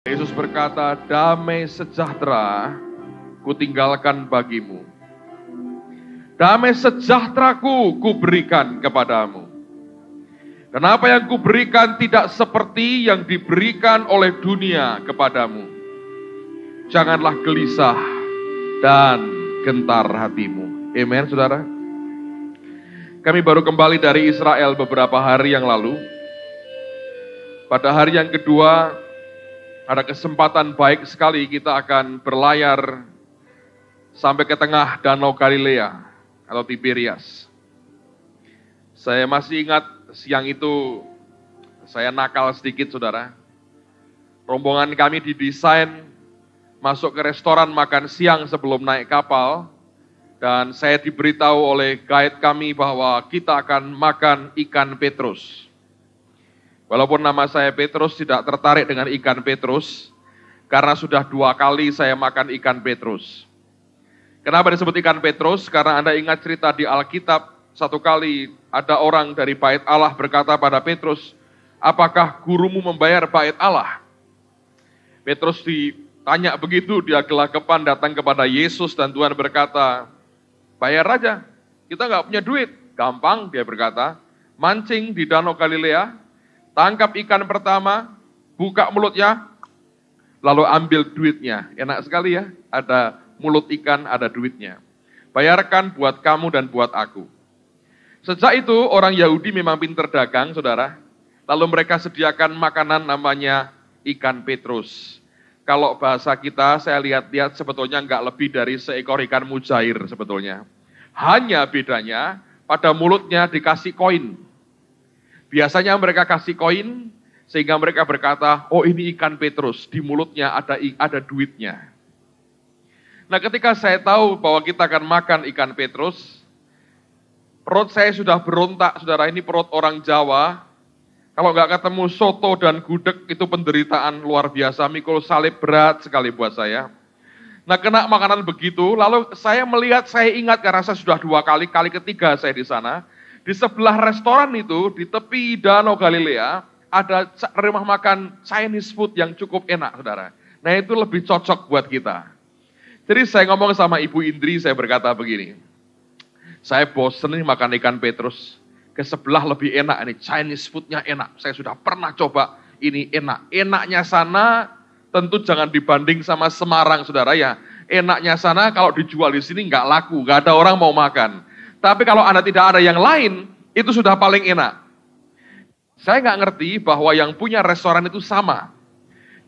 Yesus berkata, damai sejahtera kutinggalkan bagimu. Damai sejahteraku kuberikan kepadamu. Dan apa yang kuberikan tidak seperti yang diberikan oleh dunia kepadamu. Janganlah gelisah dan gentar hatimu. Amen, saudara. Kami baru kembali dari Israel beberapa hari yang lalu. Pada hari yang kedua, ada kesempatan baik sekali kita akan berlayar sampai ke tengah Danau Galilea atau Tiberias. Saya masih ingat siang itu saya nakal sedikit, saudara. Rombongan kami didesain masuk ke restoran makan siang sebelum naik kapal. Dan saya diberitahu oleh guide kami bahwa kita akan makan ikan Petrus. Walaupun nama saya Petrus, tidak tertarik dengan ikan Petrus, karena sudah 2 kali saya makan ikan Petrus. Kenapa disebut ikan Petrus? Karena Anda ingat cerita di Alkitab, satu kali ada orang dari bait Allah berkata pada Petrus, apakah gurumu membayar bait Allah? Petrus ditanya begitu, dia gelagapan datang kepada Yesus dan Tuhan berkata, bayar aja, kita nggak punya duit. Gampang, dia berkata, mancing di Danau Galilea, tangkap ikan pertama, buka mulutnya, lalu ambil duitnya. Enak sekali ya, ada mulut ikan, ada duitnya. Bayarkan buat kamu dan buat aku. Sejak itu orang Yahudi memang pintar dagang, saudara. Lalu mereka sediakan makanan namanya ikan Petrus. Kalau bahasa kita, saya lihat-lihat sebetulnya nggak lebih dari seekor ikan mujair sebetulnya. Hanya bedanya, pada mulutnya dikasih koin. Biasanya mereka kasih koin, sehingga mereka berkata, oh ini ikan Petrus, di mulutnya ada duitnya. Nah ketika saya tahu bahwa kita akan makan ikan Petrus, perut saya sudah berontak, saudara, ini perut orang Jawa. Kalau nggak ketemu soto dan gudeg, itu penderitaan luar biasa, mikul salib berat sekali buat saya. Nah kena makanan begitu, lalu saya melihat, saya ingat karena saya sudah 2 kali, kali ketiga saya di sana. Di sebelah restoran itu, di tepi Danau Galilea, ada rumah makan Chinese food yang cukup enak, saudara. Nah itu lebih cocok buat kita. Jadi saya ngomong sama Ibu Indri, saya berkata begini, saya bosen nih makan ikan Petrus, ke sebelah lebih enak, ini Chinese foodnya enak, saya sudah pernah coba, ini enak. Enaknya sana tentu jangan dibanding sama Semarang, saudara ya. Enaknya sana kalau dijual di sini nggak laku, nggak ada orang mau makan. Tapi kalau Anda tidak ada yang lain, itu sudah paling enak. Saya nggak ngerti bahwa yang punya restoran itu sama.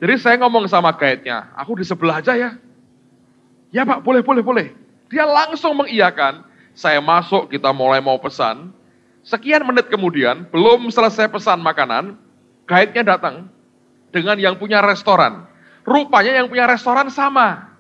Jadi saya ngomong sama guide-nya, aku di sebelah aja ya. Ya Pak, boleh. Dia langsung mengiyakan, saya masuk, kita mulai mau pesan. Sekian menit kemudian, belum selesai pesan makanan, guide-nya datang dengan yang punya restoran. Rupanya yang punya restoran sama.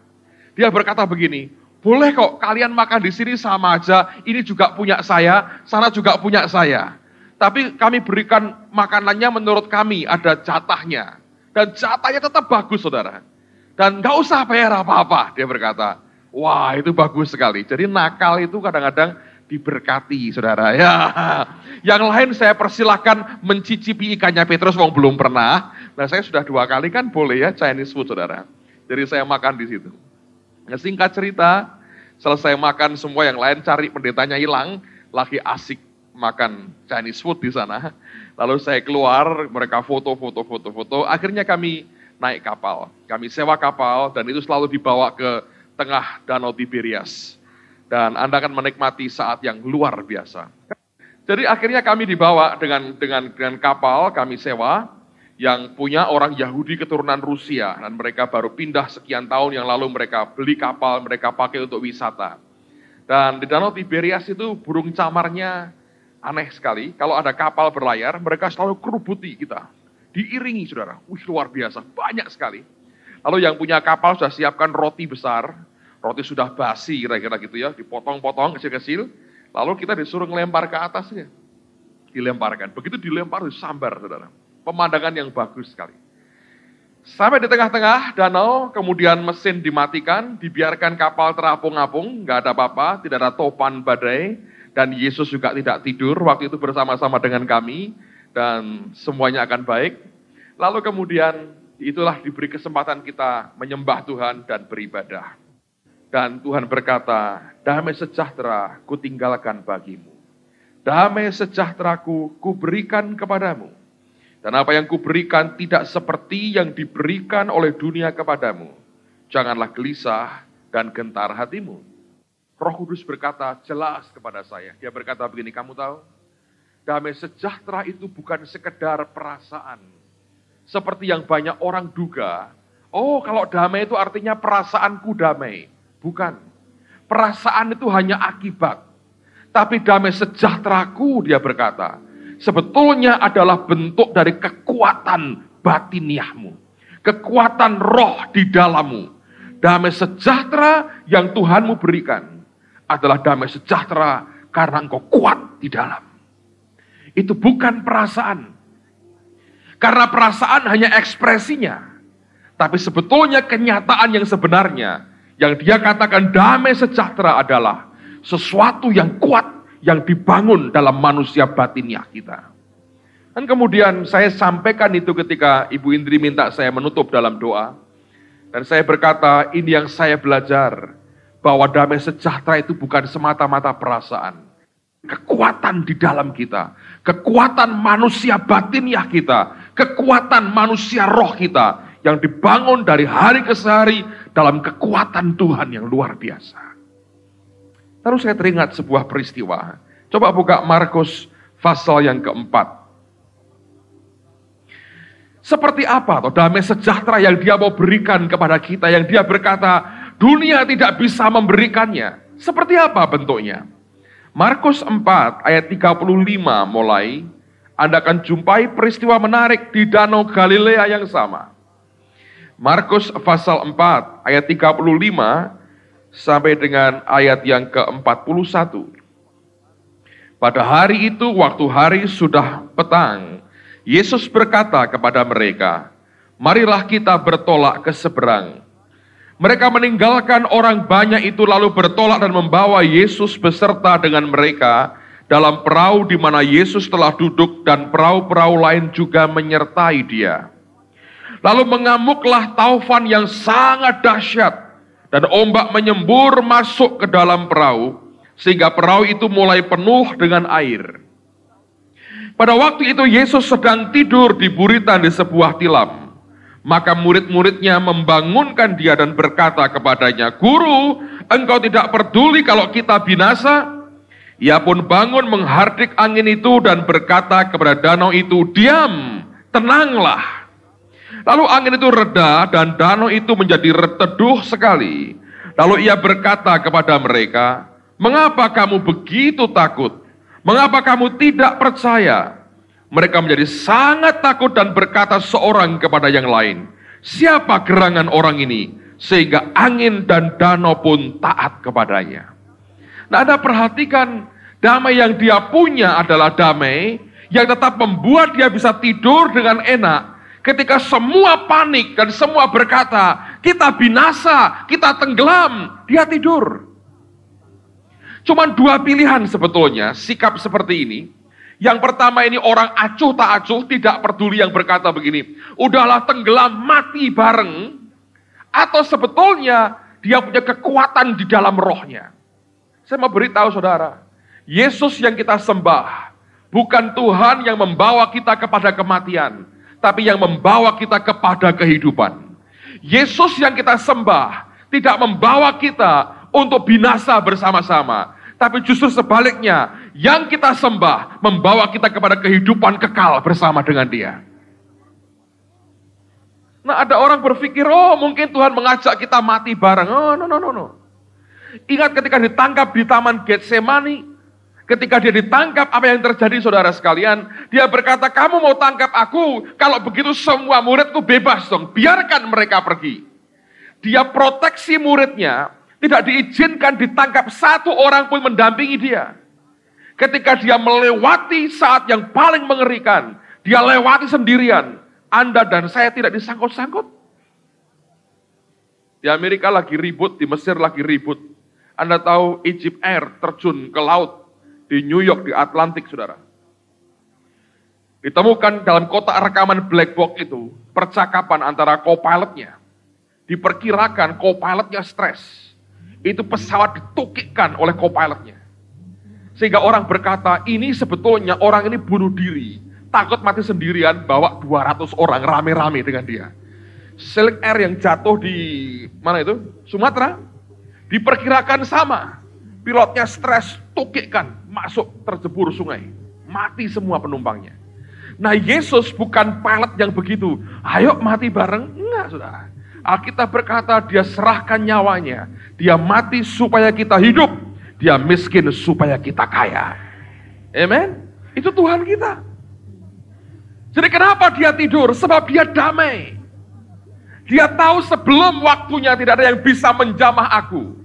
Dia berkata begini, boleh kok kalian makan di sini sama aja, ini juga punya saya, sana juga punya saya. Tapi kami berikan makanannya menurut kami, ada jatahnya. Dan jatahnya tetap bagus, saudara. Dan gak usah bayar apa-apa, dia berkata. Wah, itu bagus sekali. Jadi nakal itu kadang-kadang diberkati, saudara. Ya, yang lain saya persilahkan mencicipi ikannya Petrus, wong belum pernah. Nah, saya sudah 2 kali kan boleh ya Chinese food, saudara. Jadi saya makan di situ. Nah, singkat cerita, selesai makan semua yang lain cari pendetanya hilang, lagi asik makan Chinese food di sana. Lalu saya keluar, mereka foto. Akhirnya kami naik kapal. Kami sewa kapal dan itu selalu dibawa ke tengah Danau Tiberias. Dan Anda akan menikmati saat yang luar biasa. Jadi akhirnya kami dibawa dengan kapal, kami sewa, yang punya orang Yahudi keturunan Rusia. Dan mereka baru pindah sekian tahun yang lalu, mereka beli kapal, mereka pakai untuk wisata. Dan di Danau Tiberias itu burung camarnya aneh sekali. Kalau ada kapal berlayar, mereka selalu kerubuti kita. Diiringi, saudara. Luar biasa, banyak sekali. Lalu yang punya kapal sudah siapkan roti besar. Roti sudah basi, kira-kira gitu ya. Dipotong-potong kecil-kecil. Lalu kita disuruh ngelempar ke atasnya. Dilemparkan. Begitu dilempar, disambar, saudara. Pemandangan yang bagus sekali. Sampai di tengah-tengah danau, kemudian mesin dimatikan, dibiarkan kapal terapung-apung, nggak ada apa-apa, tidak ada topan badai, dan Yesus juga tidak tidur waktu itu bersama-sama dengan kami, dan semuanya akan baik. Lalu kemudian itulah diberi kesempatan kita menyembah Tuhan dan beribadah. Dan Tuhan berkata, damai sejahtera kutinggalkan bagimu. Damai sejahteraku kuberikan kepadamu. Dan apa yang kuberikan tidak seperti yang diberikan oleh dunia kepadamu. Janganlah gelisah dan gentar hatimu. Roh Kudus berkata jelas kepada saya. Dia berkata begini, kamu tahu, damai sejahtera itu bukan sekedar perasaan. Seperti yang banyak orang duga, oh kalau damai itu artinya perasaanku damai. Bukan. Perasaan itu hanya akibat. Tapi damai sejahteraku, dia berkata, sebetulnya adalah bentuk dari kekuatan batiniahmu. Kekuatan roh di dalammu. Damai sejahtera yang Tuhanmu berikan adalah damai sejahtera karena engkau kuat di dalam. Itu bukan perasaan. Karena perasaan hanya ekspresinya. Tapi sebetulnya kenyataan yang sebenarnya, yang dia katakan damai sejahtera adalah sesuatu yang kuat yang dibangun dalam manusia batiniah kita. Dan kemudian saya sampaikan itu ketika Ibu Indri minta saya menutup dalam doa. Dan saya berkata, ini yang saya belajar, bahwa damai sejahtera itu bukan semata-mata perasaan. Kekuatan di dalam kita, kekuatan manusia batiniah kita, kekuatan manusia roh kita, yang dibangun dari hari ke hari dalam kekuatan Tuhan yang luar biasa. Lalu saya teringat sebuah peristiwa. Coba buka Markus pasal yang keempat. Seperti apa damai sejahtera yang dia mau berikan kepada kita, yang dia berkata dunia tidak bisa memberikannya. Seperti apa bentuknya? Markus 4 ayat 35 mulai, Anda akan jumpai peristiwa menarik di Danau Galilea yang sama. Markus pasal 4 ayat 35 sampai dengan ayat yang ke-41. Pada hari itu, waktu hari sudah petang, Yesus berkata kepada mereka, marilah kita bertolak ke seberang. Mereka meninggalkan orang banyak itu lalu bertolak dan membawa Yesus beserta dengan mereka dalam perahu di mana Yesus telah duduk dan perahu-perahu lain juga menyertai dia. Lalu mengamuklah taufan yang sangat dahsyat dan ombak menyembur masuk ke dalam perahu sehingga perahu itu mulai penuh dengan air. Pada waktu itu Yesus sedang tidur di buritan di sebuah tilam. Maka murid-muridnya membangunkan dia dan berkata kepadanya, Guru, engkau tidak peduli kalau kita binasa? Ia pun bangun menghardik angin itu dan berkata kepada danau itu, diam, tenanglah. Lalu angin itu reda dan danau itu menjadi teduh sekali. Lalu ia berkata kepada mereka, mengapa kamu begitu takut? Mengapa kamu tidak percaya? Mereka menjadi sangat takut dan berkata seorang kepada yang lain, siapa gerangan orang ini? Sehingga angin dan danau pun taat kepadanya. Nah, Anda perhatikan, damai yang dia punya adalah damai yang tetap membuat dia bisa tidur dengan enak. Ketika semua panik dan semua berkata, kita binasa, kita tenggelam, dia tidur. Cuma dua pilihan sebetulnya, sikap seperti ini. Yang pertama ini orang acuh tak acuh, tidak peduli yang berkata begini, udahlah tenggelam, mati bareng. Atau sebetulnya dia punya kekuatan di dalam rohnya. Saya mau beritahu saudara, Yesus yang kita sembah, bukan Tuhan yang membawa kita kepada kematian, tapi yang membawa kita kepada kehidupan. Yesus yang kita sembah tidak membawa kita untuk binasa bersama-sama, tapi justru sebaliknya, yang kita sembah membawa kita kepada kehidupan kekal bersama dengan Dia. Nah, ada orang berpikir, oh mungkin Tuhan mengajak kita mati bareng. Oh, no. Ingat ketika ditangkap di Taman Getsemani, ketika dia ditangkap, apa yang terjadi saudara sekalian? Dia berkata, kamu mau tangkap aku? Kalau begitu semua muridku bebas dong, biarkan mereka pergi. Dia proteksi muridnya, tidak diizinkan ditangkap satu orang pun mendampingi dia. Ketika dia melewati saat yang paling mengerikan, dia lewati sendirian. Anda dan saya tidak disangkut-sangkut. Di Amerika lagi ribut, di Mesir lagi ribut. Anda tahu Egypt Air terjun ke laut di New York, di Atlantik, saudara. Ditemukan dalam kotak rekaman black box itu, percakapan antara co-pilotnya. Diperkirakan co-pilotnya stres. Itu pesawat ditukikkan oleh co-pilotnya. Sehingga orang berkata, ini sebetulnya orang ini bunuh diri. Takut mati sendirian, bawa 200 orang rame-rame dengan dia. Silk Air yang jatuh di mana itu? Sumatera. Diperkirakan sama. Pilotnya stres, tukikkan, masuk terjebur sungai. Mati semua penumpangnya. Nah, Yesus bukan pilot yang begitu. Ayo mati bareng. Enggak, saudara. Alkitab berkata dia serahkan nyawanya. Dia mati supaya kita hidup. Dia miskin supaya kita kaya. Amen. Itu Tuhan kita. Jadi kenapa dia tidur? Sebab dia damai. Dia tahu sebelum waktunya tidak ada yang bisa menjamah aku.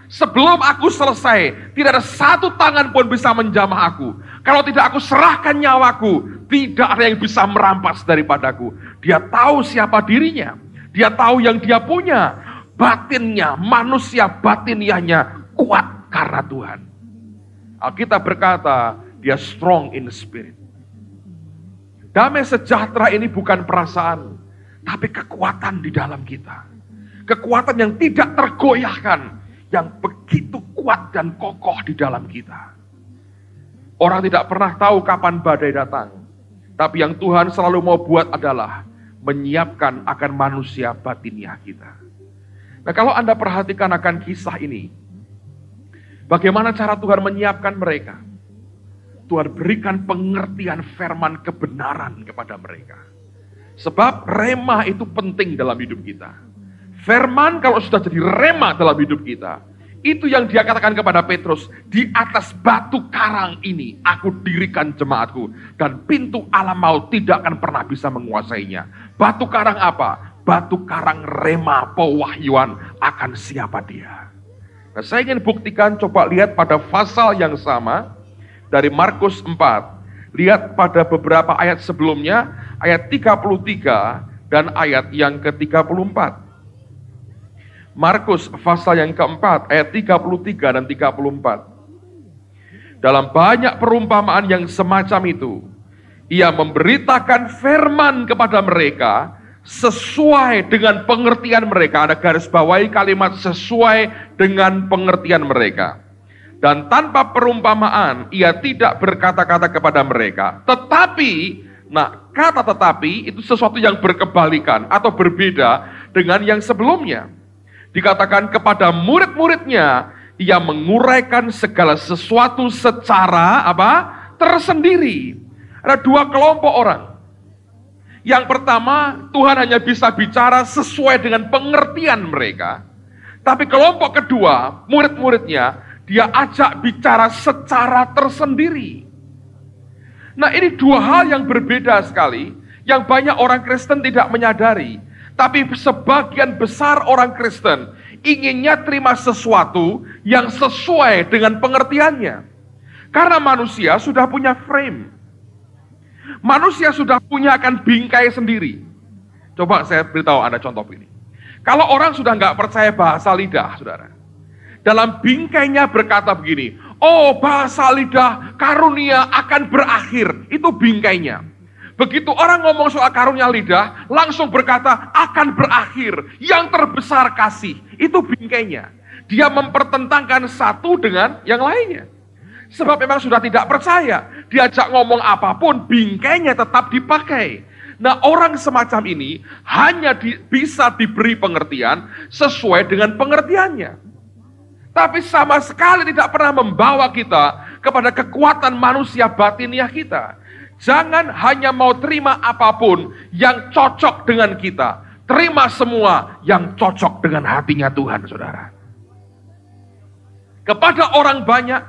Sebelum aku selesai, tidak ada satu tangan pun bisa menjamah aku. Kalau tidak aku serahkan nyawaku, tidak ada yang bisa merampas daripadaku. Dia tahu siapa dirinya. Dia tahu yang dia punya. Batinnya, manusia batiniahnya kuat karena Tuhan. Alkitab berkata, dia strong in the spirit. Damai sejahtera ini bukan perasaan, tapi kekuatan di dalam kita. Kekuatan yang tidak tergoyahkan, yang begitu kuat dan kokoh di dalam kita. Orang tidak pernah tahu kapan badai datang, tapi yang Tuhan selalu mau buat adalah menyiapkan akan manusia batiniah kita. Nah, kalau Anda perhatikan akan kisah ini, bagaimana cara Tuhan menyiapkan mereka? Tuhan berikan pengertian firman kebenaran kepada mereka. Sebab rema itu penting dalam hidup kita. Firman kalau sudah jadi rema dalam hidup kita, itu yang dia katakan kepada Petrus, di atas batu karang ini aku dirikan jemaatku, dan pintu alam maut tidak akan pernah bisa menguasainya. Batu karang apa? Batu karang rema pewahyuan akan siapa dia. Nah, saya ingin buktikan, coba lihat pada pasal yang sama dari Markus 4. Lihat pada beberapa ayat sebelumnya, ayat 33 dan ayat yang ke-34. Markus pasal yang keempat, ayat 33 dan 34. Dalam banyak perumpamaan yang semacam itu, ia memberitakan firman kepada mereka sesuai dengan pengertian mereka. Ada garis bawahi kalimat sesuai dengan pengertian mereka. Dan tanpa perumpamaan, ia tidak berkata-kata kepada mereka. Tetapi, nah kata tetapi itu sesuatu yang berkebalikan atau berbeda dengan yang sebelumnya. Dikatakan kepada murid-muridnya, ia menguraikan segala sesuatu secara tersendiri. Ada dua kelompok orang. Yang pertama, Tuhan hanya bisa bicara sesuai dengan pengertian mereka. Tapi kelompok kedua, murid-muridnya, dia ajak bicara secara tersendiri. Nah, ini dua hal yang berbeda sekali, yang banyak orang Kristen tidak menyadari. Tapi sebagian besar orang Kristen inginnya terima sesuatu yang sesuai dengan pengertiannya. Karena manusia sudah punya frame. Manusia sudah punya akan bingkai sendiri. Coba saya beritahu Anda contoh ini. Kalau orang sudah nggak percaya bahasa lidah, saudara. Dalam bingkainya berkata begini, oh bahasa lidah karunia akan berakhir. Itu bingkainya. Begitu orang ngomong soal karunia lidah, langsung berkata akan berakhir. Yang terbesar kasih, itu bingkainya. Dia mempertentangkan satu dengan yang lainnya. Sebab memang sudah tidak percaya. Diajak ngomong apapun, bingkainya tetap dipakai. Nah, orang semacam ini hanya bisa diberi pengertian sesuai dengan pengertiannya. Tapi sama sekali tidak pernah membawa kita kepada kekuatan manusia batiniah kita. Jangan hanya mau terima apapun yang cocok dengan kita. Terima semua yang cocok dengan hatinya Tuhan, saudara. Kepada orang banyak,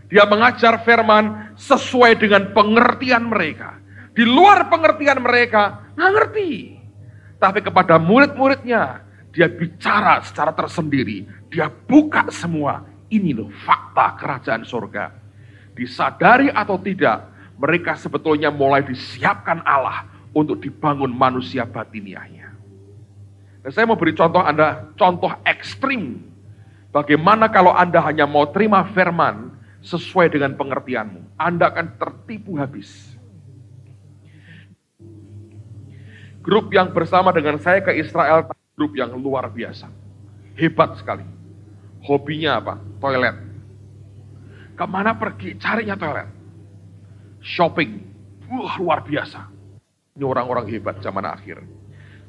dia mengajar firman sesuai dengan pengertian mereka. Di luar pengertian mereka, nggak ngerti. Tapi kepada murid-muridnya, dia bicara secara tersendiri. Dia buka semua. Ini loh fakta kerajaan surga. Disadari atau tidak, mereka sebetulnya mulai disiapkan Allah untuk dibangun manusia batiniahnya. Dan saya mau beri contoh Anda, contoh ekstrim. Bagaimana kalau Anda hanya mau terima firman sesuai dengan pengertianmu. Anda akan tertipu habis. Grup yang bersama dengan saya ke Israel, grup yang luar biasa. Hebat sekali. Hobinya apa? Toilet. Kemana pergi? Carinya toilet. Shopping. Luar biasa. Ini orang-orang hebat zaman akhir.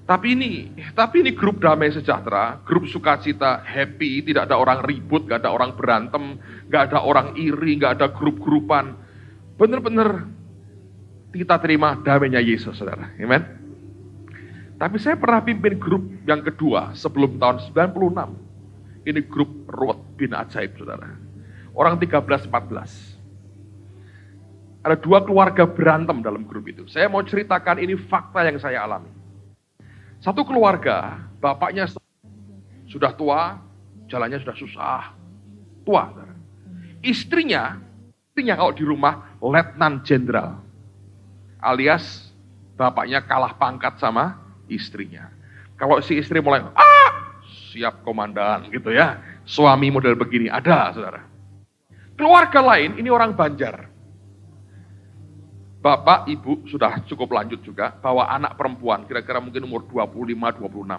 Tapi ini grup damai sejahtera, grup sukacita, happy, tidak ada orang ribut, gak ada orang berantem, gak ada orang iri, gak ada grup-grupan. Benar-benar kita terima damainya Yesus, saudara. Amen. Tapi saya pernah pimpin grup yang kedua sebelum tahun 96. Ini grup Ruwet bin Ajaib, saudara. Orang 13-14. Ada 2 keluarga berantem dalam grup itu. Saya mau ceritakan ini fakta yang saya alami. Satu keluarga, bapaknya sudah tua, jalannya sudah susah. Tua, saudara. Istrinya kalau di rumah letnan jenderal. Alias bapaknya kalah pangkat sama istrinya. Kalau si istri mulai, siap komandan gitu ya. Suami model begini, ada saudara. Keluarga lain, ini orang Banjar. Bapak, ibu sudah cukup lanjut juga, bawa anak perempuan, kira-kira mungkin umur 25-26.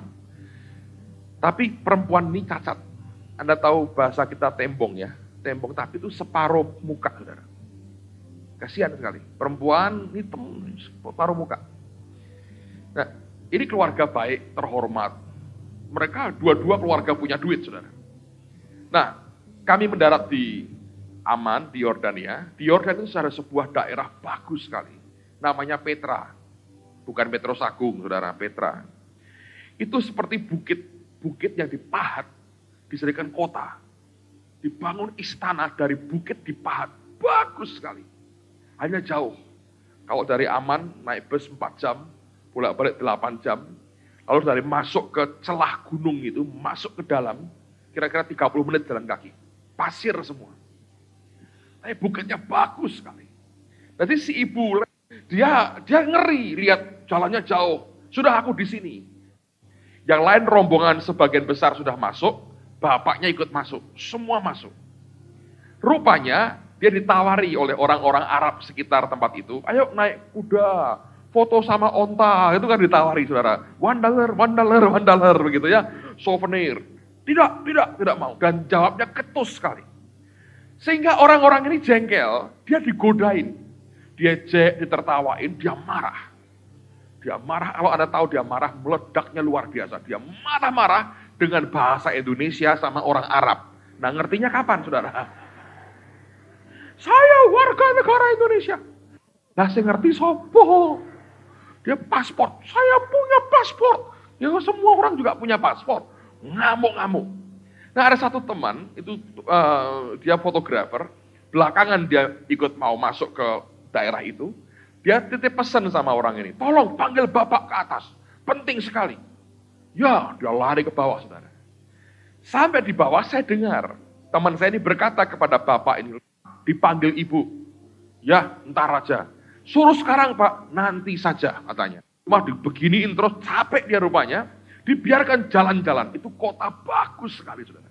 Tapi perempuan ini cacat. Anda tahu bahasa kita tembong ya. Tembong, tapi itu separuh muka, saudara. Kasihan sekali. Perempuan hitam, separuh muka. Nah, ini keluarga baik, terhormat. Mereka dua-dua keluarga punya duit, saudara. Nah, kami mendarat di Aman, di Yordania. Di Yordania itu ada sebuah daerah bagus sekali. Namanya Petra. Bukan Petrus Agung, saudara, Petra. Itu seperti bukit yang dipahat, dijadikan kota. Dibangun istana dari bukit dipahat. Bagus sekali. Hanya jauh. Kalau dari Aman, naik bus 4 jam, bolak-balik 8 jam. Lalu dari masuk ke celah gunung itu, masuk ke dalam, kira-kira 30 menit jalan kaki. Pasir semua. Tapi bukitnya bagus sekali. Jadi si ibu, dia ngeri, lihat jalannya jauh. Sudah aku di sini. Yang lain rombongan sebagian besar sudah masuk, bapaknya ikut masuk. Semua masuk. Rupanya dia ditawari oleh orang-orang Arab sekitar tempat itu. Ayo naik kuda, foto sama onta, itu kan ditawari saudara. $1 begitu ya, souvenir. Tidak mau. Dan jawabnya ketus sekali. Sehingga orang-orang ini jengkel, dia digodain. Dia ditertawain, dia marah. Dia marah, kalau Anda tahu dia marah, meledaknya luar biasa. Dia marah-marah dengan bahasa Indonesia sama orang Arab. Nah ngertinya kapan saudara? Saya warga negara Indonesia. Nah saya ngerti sopo. Dia paspor, saya punya paspor. Ya semua orang juga punya paspor. Ngamuk-ngamuk. Nah ada satu teman, itu dia fotografer, belakangan dia ikut mau masuk ke daerah itu, dia titip pesan sama orang ini, tolong panggil bapak ke atas, penting sekali. Ya, dia lari ke bawah, saudara. Sampai di bawah saya dengar, teman saya ini berkata kepada bapak ini, dipanggil ibu. Ya, ntar aja. Suruh sekarang pak, nanti saja katanya. Cuma dibeginiin terus, capek dia rupanya. Dibiarkan jalan-jalan, itu kota bagus sekali, saudara.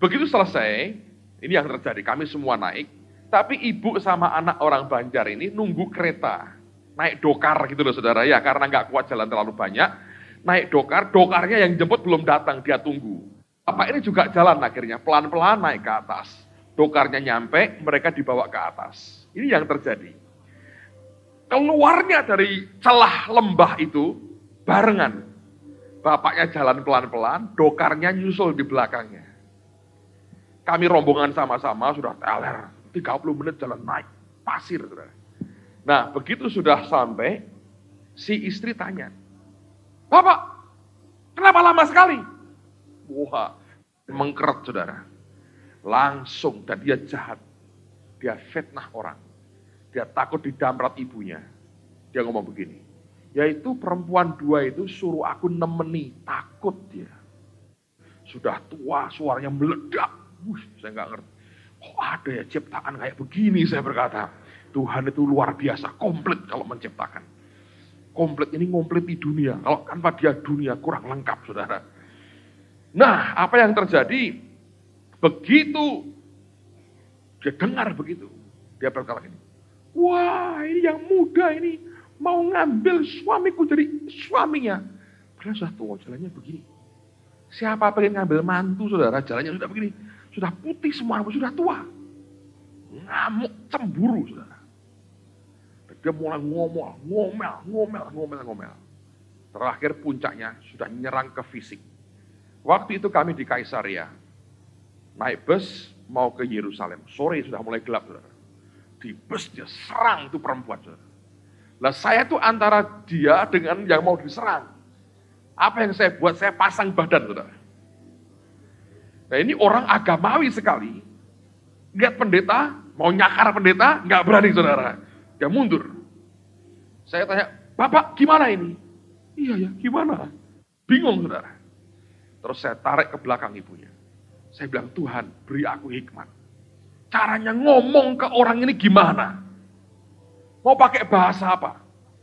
Begitu selesai, ini yang terjadi, kami semua naik, tapi ibu sama anak orang Banjar ini nunggu kereta, naik dokar gitu loh, saudara, ya, karena nggak kuat jalan terlalu banyak, naik dokarnya yang jemput belum datang, dia tunggu. Bapak ini juga jalan akhirnya, pelan-pelan naik ke atas, dokarnya nyampe, mereka dibawa ke atas. Ini yang terjadi. Keluarnya dari celah lembah itu, barengan. Bapaknya jalan pelan-pelan, dokarnya nyusul di belakangnya. Kami rombongan sama-sama sudah teler, 30 menit jalan naik, pasir. Saudara. Nah, begitu sudah sampai, si istri tanya, Bapak, kenapa lama sekali? Wah, mengkeret saudara. Langsung, dan dia jahat. Dia fitnah orang. Dia takut didamrat ibunya. Dia ngomong begini, yaitu perempuan 2 itu suruh aku nemeni, takut dia. Sudah tua, suaranya meledak. Saya nggak ngerti. Kok ada ya ciptaan kayak begini, saya berkata. Tuhan itu luar biasa, komplit kalau menciptakan. Komplit ini komplit di dunia. Kalau tanpa dia dunia kurang lengkap, saudara. Nah, apa yang terjadi? Begitu dia dengar begitu, dia berkata gini, wah ini yang muda ini, mau ngambil suamiku jadi suaminya. Padahal sudah tua, jalannya begini. Siapa pengen ngambil mantu, saudara, jalannya sudah begini. Sudah putih semua, sudah tua. Ngamuk, cemburu, saudara. Dan dia mulai ngomel. Terakhir puncaknya sudah nyerang ke fisik. Waktu itu kami di Kaisaria, naik bus mau ke Yerusalem. Sore sudah mulai gelap, saudara. Di bus dia serang itu perempuan, saudara. Lah saya tuh antara dia dengan yang mau diserang. Apa yang saya buat? Saya pasang badan, saudara. Nah ini orang agamawi sekali. Lihat pendeta, mau nyakar pendeta, nggak berani, saudara. Dia mundur. Saya tanya, Bapak gimana ini? Iya ya, gimana? Bingung, saudara. Terus saya tarik ke belakang ibunya. Saya bilang, Tuhan beri aku hikmat. Caranya ngomong ke orang ini gimana? Mau pakai bahasa apa?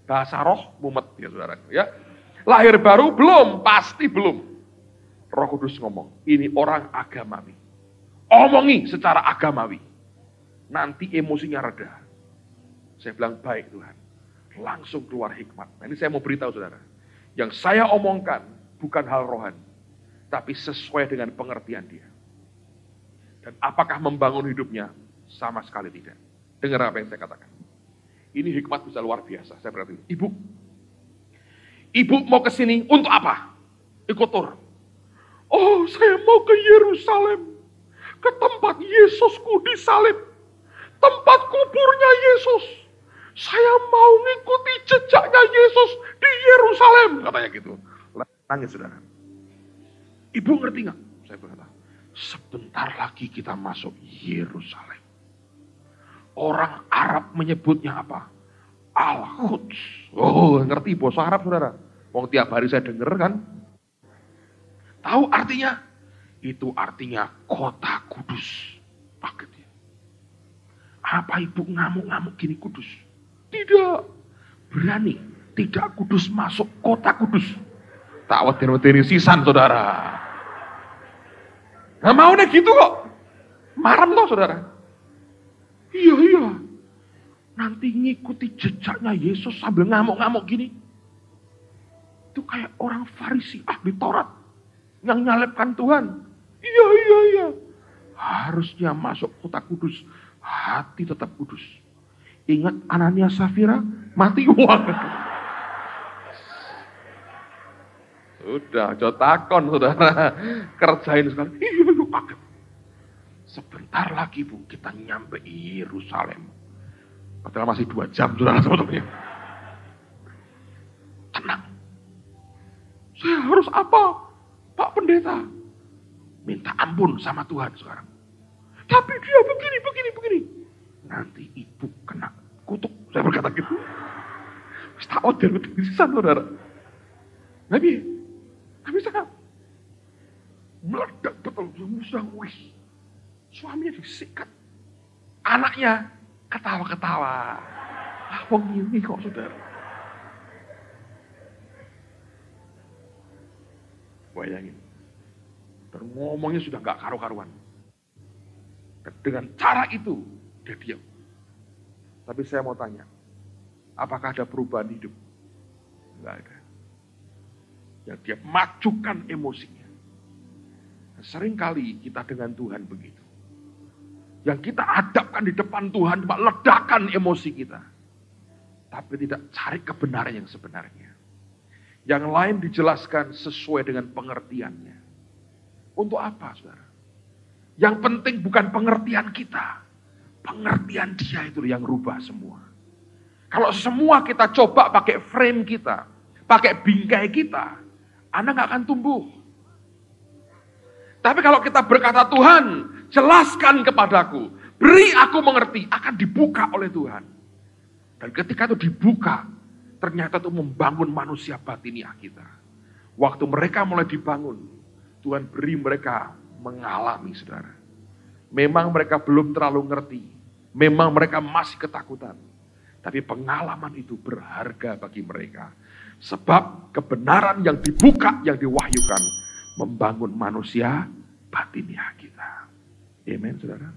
Bahasa roh, mumet ya saudara. Ya. Lahir baru belum, pasti belum. Roh Kudus ngomong, ini orang agamawi. Omongi secara agamawi. Nanti emosinya reda. Saya bilang, baik Tuhan. Langsung keluar hikmat. Nah, ini saya mau beritahu saudara. Yang saya omongkan bukan hal rohani. Tapi sesuai dengan pengertian dia. Dan apakah membangun hidupnya? Sama sekali tidak. Dengar apa yang saya katakan. Ini hikmat bisa luar biasa. Saya berarti, Ibu mau ke sini untuk apa? Ikut tur. Oh, saya mau ke Yerusalem. Ke tempat Yesusku disalib. Tempat kuburnya Yesus. Saya mau ngikuti jejaknya Yesus di Yerusalem. Katanya gitu. Nangis saudara. Ibu ngerti gak? Saya berkata, sebentar lagi kita masuk Yerusalem. Orang Arab menyebutnya apa? Al-Quds. Oh, ngerti bahasa Arab saudara. Wong tiap hari saya denger kan. Tahu artinya? Itu artinya kota kudus. Paketnya. Apa ibu ngamuk-ngamuk gini kudus? Tidak. Berani. Tidak kudus masuk kota kudus. Tak wedi-wedi sisan saudara. Nah maunya gitu kok. Marem toh saudara. Iya. Nanti ngikuti jejaknya Yesus sambil ngamuk-ngamuk gini. Itu kayak orang Farisi, ahli Taurat. Yang nyalebkan Tuhan. Iya. Harusnya masuk kota kudus. Hati tetap kudus. Ingat Anania Safira mati uang. Sudah, jotakon saudara. Kerjain sekali. Iya, kaget. Sebentar lagi Bu, kita nyampe Yerusalem. Padahal masih 2 jam saudara sebetulnya. Tenang. Saya harus apa? Pak Pendeta. Minta ampun sama Tuhan sekarang. Tapi dia begini. Nanti ibu kena kutuk. Saya berkata gitu. Tak odel sisan saudara. Tapi saya meledak betul. Wih. Suaminya disikat. Anaknya ketawa-ketawa. Wong ini kok saudara. Bayangin. Dan ngomongnya sudah gak karu-karuan. Dan dengan cara itu, dia diam. Tapi saya mau tanya, apakah ada perubahan hidup? Enggak ada. Ya, dia majukan emosinya. Nah, seringkali kita dengan Tuhan begitu. Yang kita hadapkan di depan Tuhan cuma ledakan emosi kita. Tapi tidak cari kebenaran yang sebenarnya. Yang lain dijelaskan sesuai dengan pengertiannya. Untuk apa, saudara? Yang penting bukan pengertian kita. Pengertian dia itu yang rubah semua. Kalau semua kita coba pakai frame kita, pakai bingkai kita, Anda gak akan tumbuh. Tapi kalau kita berkata, Tuhan, jelaskan kepadaku, beri aku mengerti, akan dibuka oleh Tuhan. Dan ketika itu dibuka, ternyata itu membangun manusia batiniah kita. Waktu mereka mulai dibangun, Tuhan beri mereka mengalami, saudara. Memang mereka belum terlalu ngerti. Memang mereka masih ketakutan. Tapi pengalaman itu berharga bagi mereka. Sebab kebenaran yang dibuka, yang diwahyukan, membangun manusia batiniah kita. Amen, saudara.